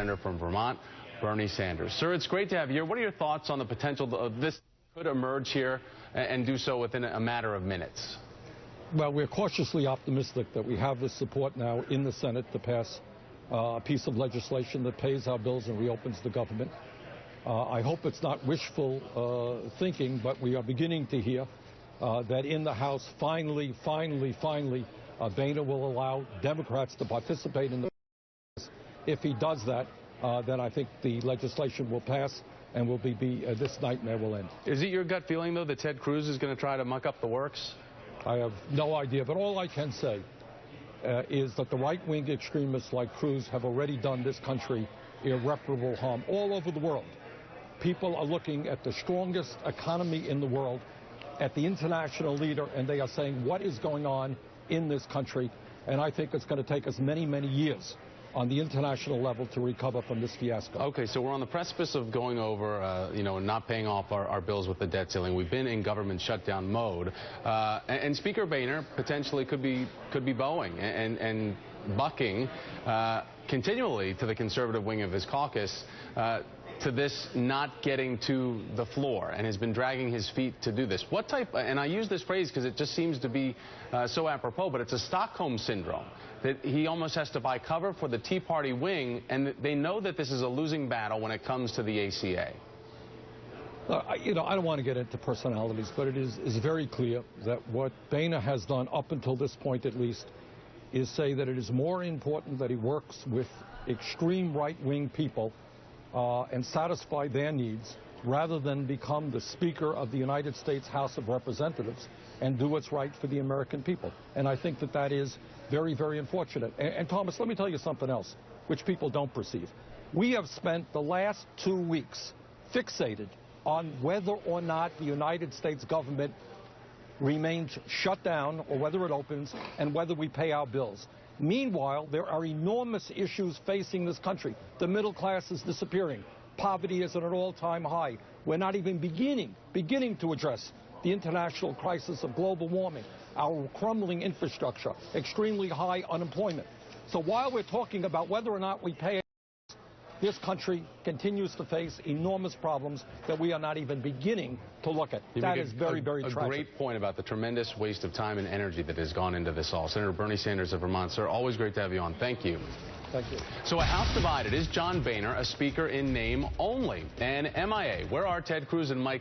Senator from Vermont, Bernie Sanders. Sir, it's great to have you here. What are your thoughts on the potential of this could emerge here and do so within a matter of minutes? Well, we're cautiously optimistic that we have the support now in the Senate to pass a piece of legislation that pays our bills and reopens the government. I hope it's not wishful thinking, but we are beginning to hear that in the House, finally, Boehner will allow Democrats to participate in the process. If he does that, then I think the legislation will pass and this nightmare will end. Is it your gut feeling, though, that Ted Cruz is going to try to muck up the works? I have no idea, but all I can say is that the right-wing extremists like Cruz have already done this country irreparable harm all over the world. People are looking at the strongest economy in the world, at the international leader, and they are saying, what is going on in this country? And I think it's going to take us many, many years on the international level to recover from this fiasco. Okay, so we're on the precipice of going over, and not paying off our bills with the debt ceiling. We've been in government shutdown mode, and Speaker Boehner potentially could be bowing and bucking continually to the conservative wing of his caucus to this not getting to the floor, and has been dragging his feet to do this. What type, and I use this phrase because it just seems to be so apropos, but it's a Stockholm syndrome, that he almost has to buy cover for the Tea Party wing, and they know that this is a losing battle when it comes to the ACA. I don't want to get into personalities, but it is very clear that what Boehner has done up until this point, at least, is say that it is more important that he works with extreme right-wing people and satisfy their needs rather than become the Speaker of the United States House of Representatives and do what's right for the American people. And I think that is very, very unfortunate. And Thomas, let me tell you something else, which people don't perceive. We have spent the last 2 weeks fixated on whether or not the United States government remains shut down or whether it opens and whether we pay our bills. Meanwhile, there are enormous issues facing this country. The middle class is disappearing. Poverty is at an all-time high. We're not even beginning to address the international crisis of global warming, our crumbling infrastructure, extremely high unemployment. So while we're talking about whether or not we pay, this country continues to face enormous problems that we are not even beginning to look at. That is very, very tragic. A great point about the tremendous waste of time and energy that has gone into this all. Senator Bernie Sanders of Vermont, sir, always great to have you on. Thank you. Thank you. So a House divided. Is John Boehner a speaker in name only? And MIA, where are Ted Cruz and Mike